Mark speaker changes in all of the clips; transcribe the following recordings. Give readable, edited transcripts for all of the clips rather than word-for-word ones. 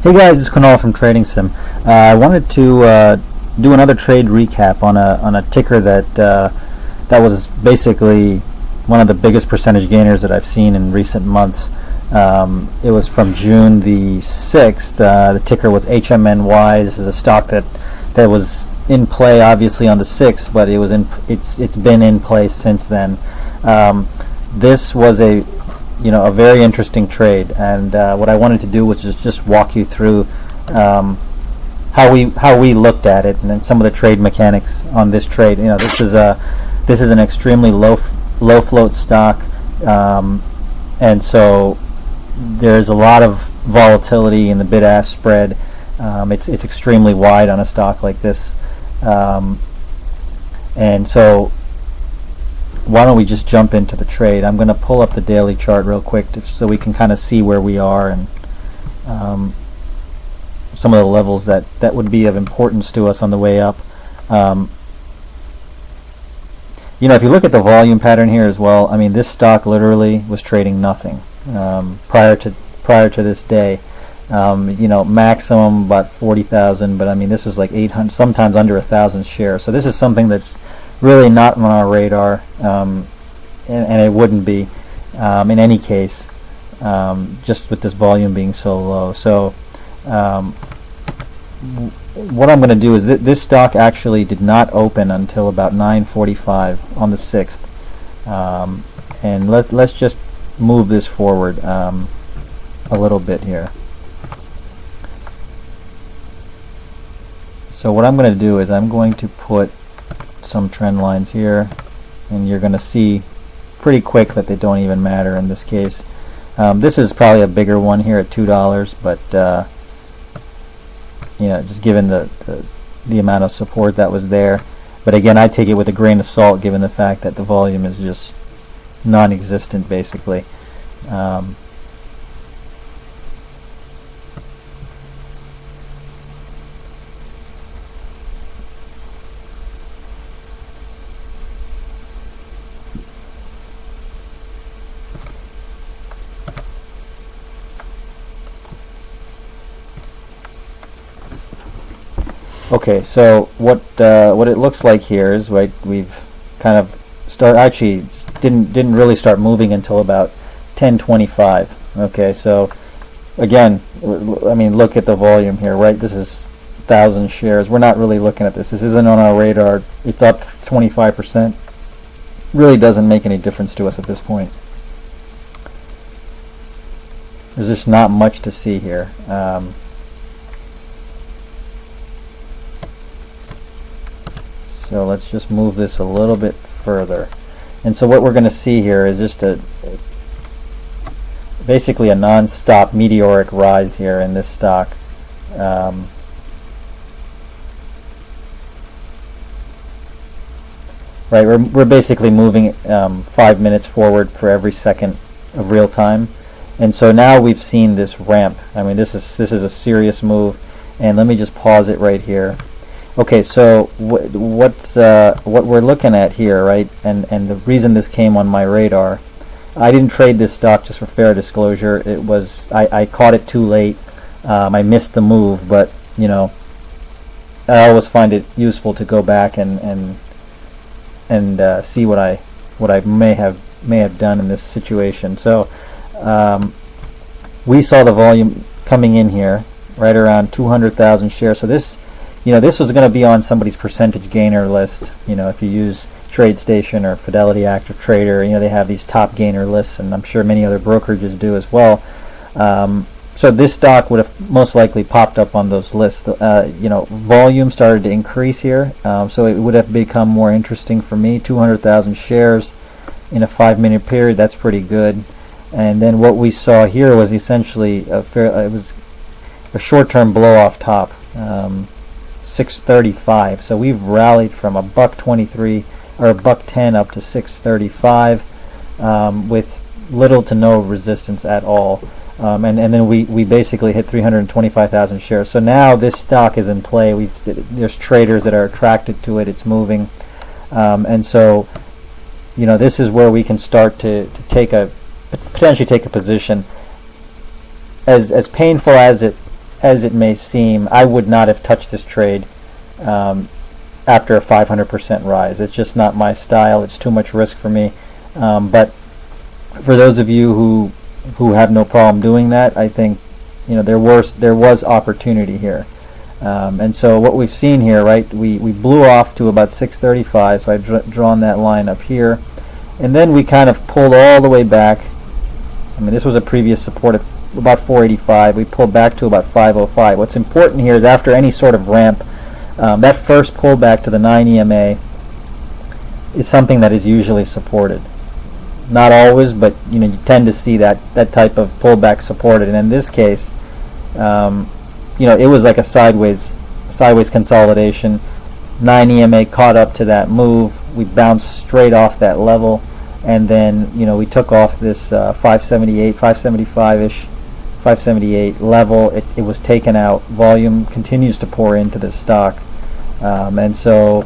Speaker 1: Hey guys, it's Kunal from TradingSim. I wanted to do another trade recap on a ticker that was basically one of the biggest percentage gainers that I've seen in recent months. It was from June the 6th. The ticker was HMNY. This is a stock that was in play obviously on the 6th, but it's been in place since then. This was a very interesting trade, and what I wanted to do was just walk you through how we looked at it, and then some of the trade mechanics on this trade. This is an extremely low float stock, and so there's a lot of volatility in the bid-ask spread. It's extremely wide on a stock like this, and so why don't we just jump into the trade? I'm going to pull up the daily chart real quick so we can kind of see where we are and some of the levels that would be of importance to us on the way up. If you look at the volume pattern here as well, I mean, this stock literally was trading nothing prior to this day. Maximum about 40,000, but I mean, this was like 800, sometimes under 1,000 shares. So this is something that's really not on our radar, and it wouldn't be in any case, just with this volume being so low. So what I'm going to do is this stock actually did not open until about 9:45 on the 6th, and let's just move this forward a little bit here. So what I'm going to do is I'm going to put some trend lines here, and you're going to see pretty quick that they don't even matter in this case. This is probably a bigger one here at $2, but just given the amount of support that was there. But again, I take it with a grain of salt given the fact that the volume is just non-existent basically. Okay, so what it looks like here is, right, we've kind of actually didn't really start moving until about 10:25. Okay, so again, I mean, look at the volume here, right? This is 1,000 shares. We're not really looking at this. This isn't on our radar. It's up 25%. Really doesn't make any difference to us at this point. There's just not much to see here. So let's just move this a little bit further. And so what we're going to see here is just basically a non-stop meteoric rise here in this stock. Right, we're basically moving 5 minutes forward for every second of real time. And so now we've seen this ramp. I mean, this is a serious move. And let me just pause it right here. Okay, so what we're looking at here, right, and the reason this came on my radar, I didn't trade this stock, just for fair disclosure. It was I caught it too late. I missed the move, but I always find it useful to go back and see what I may have done in this situation. So we saw the volume coming in here right around 200,000 shares. So this was going to be on somebody's percentage gainer list. If you use TradeStation or Fidelity Active Trader, they have these top gainer lists, and I'm sure many other brokerages do as well. So this stock would have most likely popped up on those lists. Volume started to increase here, so it would have become more interesting for me. 200,000 shares in a 5-minute period, that's pretty good. And then what we saw here was essentially it was a short-term blow-off top. 635. So we've rallied from a $1.23 or a $1.10 up to 635 with little to no resistance at all. And then we basically hit 325,000 shares. So now this stock is in play. There's traders that are attracted to it. It's moving, and so this is where we can start to potentially take a position. As painful as it as it may seem, I would not have touched this trade after a 500% rise. It's just not my style. It's too much risk for me. But for those of you who have no problem doing that, I think there was opportunity here. And so what we've seen here, right? We blew off to about 635. So I've drawn that line up here, and then we kind of pulled all the way back. I mean, this was a previous support of about 485. We pulled back to about 505. What's important here is after any sort of ramp, that first pullback to the 9 EMA is something that is usually supported. Not always, but you tend to see that type of pullback supported. And in this case, it was like a sideways consolidation. 9 EMA caught up to that move. We bounced straight off that level, and then we took off this 578, 575-ish, 578 level. It was taken out. Volume continues to pour into this stock, and so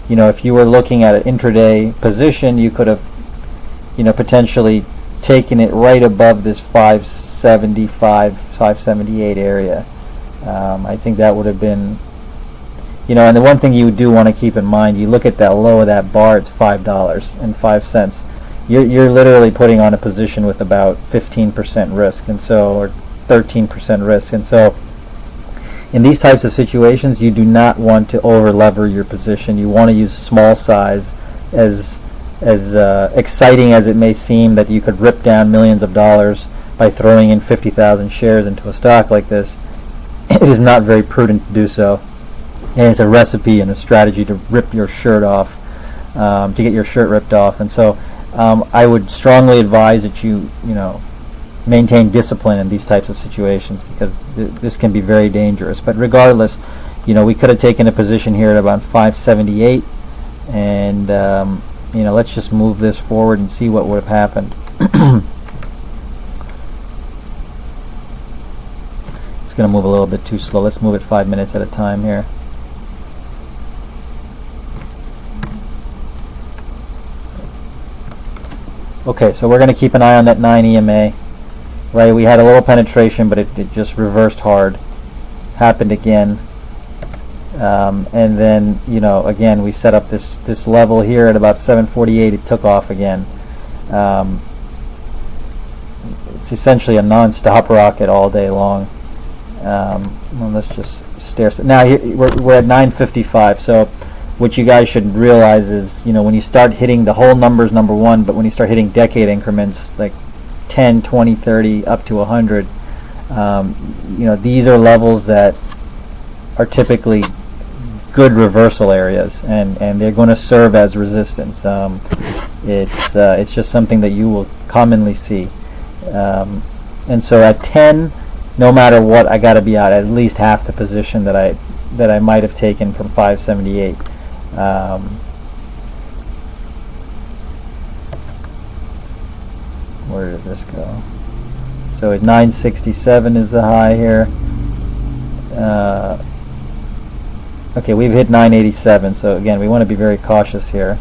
Speaker 1: if you were looking at an intraday position, you could have potentially taken it right above this 575, 578 area. I think that would have been, and the one thing you do want to keep in mind, you look at that low of that bar, it's $5.05. You're literally putting on a position with about 15% risk, and so, or 13% risk, and so in these types of situations, you do not want to over lever your position. You want to use small size. As exciting as it may seem that you could rip down millions of dollars by throwing in 50,000 shares into a stock like this, it is not very prudent to do so, and it's a recipe and a strategy to rip your shirt off, to get your shirt ripped off. And so I would strongly advise that you maintain discipline in these types of situations, because this can be very dangerous. But regardless, we could have taken a position here at about 578, and let's just move this forward and see what would have happened. It's going to move a little bit too slow. Let's move it 5 minutes at a time here. Okay, so we're going to keep an eye on that 9 EMA. Right, we had a little penetration, but it just reversed hard. Happened again. And then, again, we set up this level here at about 748. It took off again. It's essentially a non-stop rocket all day long. Well, let's just stare. Now we're at 955. So what you guys should realize is, when you start hitting the whole numbers, number one, but when you start hitting decade increments like 10, 20, 30, up to 100, these are levels that are typically good reversal areas, and they're going to serve as resistance. It's just something that you will commonly see, and so at 10, no matter what, I got to be out at least half the position that I might have taken from 578. Where did this go? So at 967 is the high here. Okay, we've hit 987, so again, we want to be very cautious here.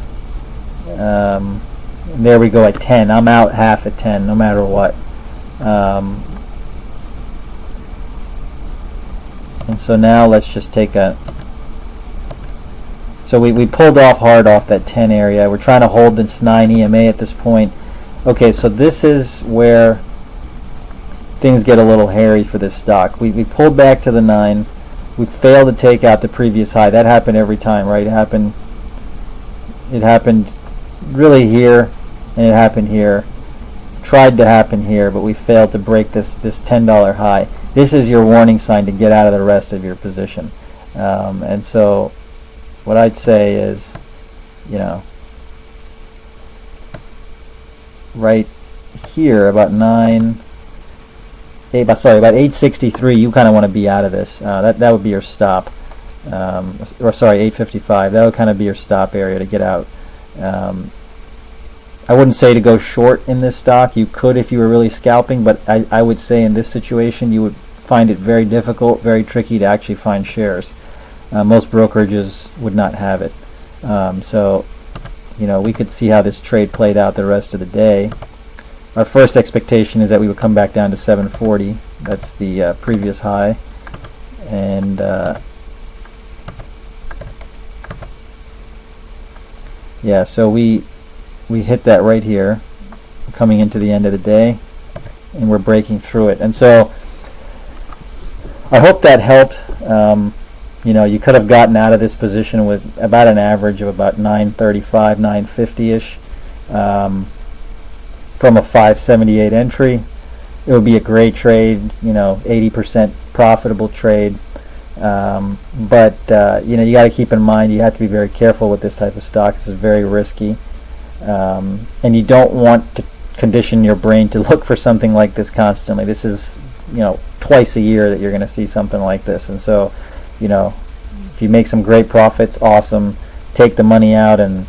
Speaker 1: There we go at 10. I'm out half at 10, no matter what. And so now let's just take a... So we pulled off hard off that 10 area. We're trying to hold this 9 EMA at this point. Okay, so this is where things get a little hairy for this stock. We pulled back to the 9. We failed to take out the previous high. That happened every time, right? It happened really here, and it happened here. Tried to happen here, but we failed to break this $10 high. This is your warning sign to get out of the rest of your position. And so what I'd say is, right here, about 863, you kind of want to be out of this. That would be your stop. Or sorry, 855. That would kind of be your stop area to get out. I wouldn't say to go short in this stock. You could if you were really scalping, but I would say in this situation you would find it very difficult, very tricky to actually find shares. Most brokerages would not have it. So, we could see how this trade played out the rest of the day. Our first expectation is that we would come back down to 740. That's the previous high. and yeah, so we hit that right here, coming into the end of the day, and we're breaking through it. And so I hope that helped. You know, you could have gotten out of this position with about an average of about 935, 950-ish from a 578 entry. It would be a great trade, you know, 80% profitable trade. But you know, you got to keep in mind you have to be very careful with this type of stock. This is very risky, and you don't want to condition your brain to look for something like this constantly. This is, you know, twice a year that you're going to see something like this. And so, you know, if you make some great profits, awesome. Take the money out and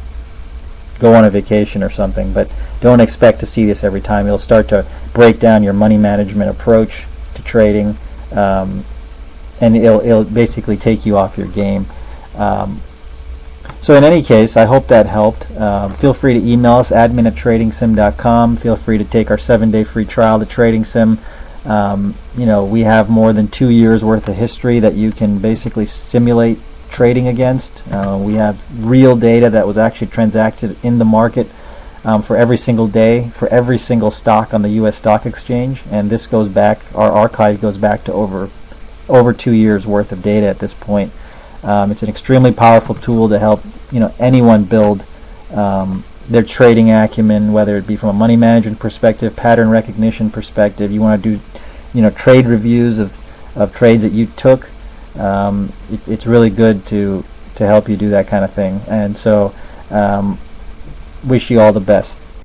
Speaker 1: go on a vacation or something, but don't expect to see this every time. You'll start to break down your money management approach to trading, and it'll basically take you off your game. So in any case, I hope that helped. Feel free to email us, admin@tradingsim.com. Feel free to take our 7-day free trial to TradingSim. You know, we have more than 2 years worth of history that you can basically simulate trading against. We have real data that was actually transacted in the market for every single day, for every single stock on the U.S. Stock Exchange, and this goes back, our archive goes back to over 2 years worth of data at this point. It's an extremely powerful tool to help, you know, anyone build their trading acumen, whether it be from a money management perspective, pattern recognition perspective. You want to do, you know, trade reviews of trades that you took. It's really good to help you do that kind of thing. And so wish you all the best.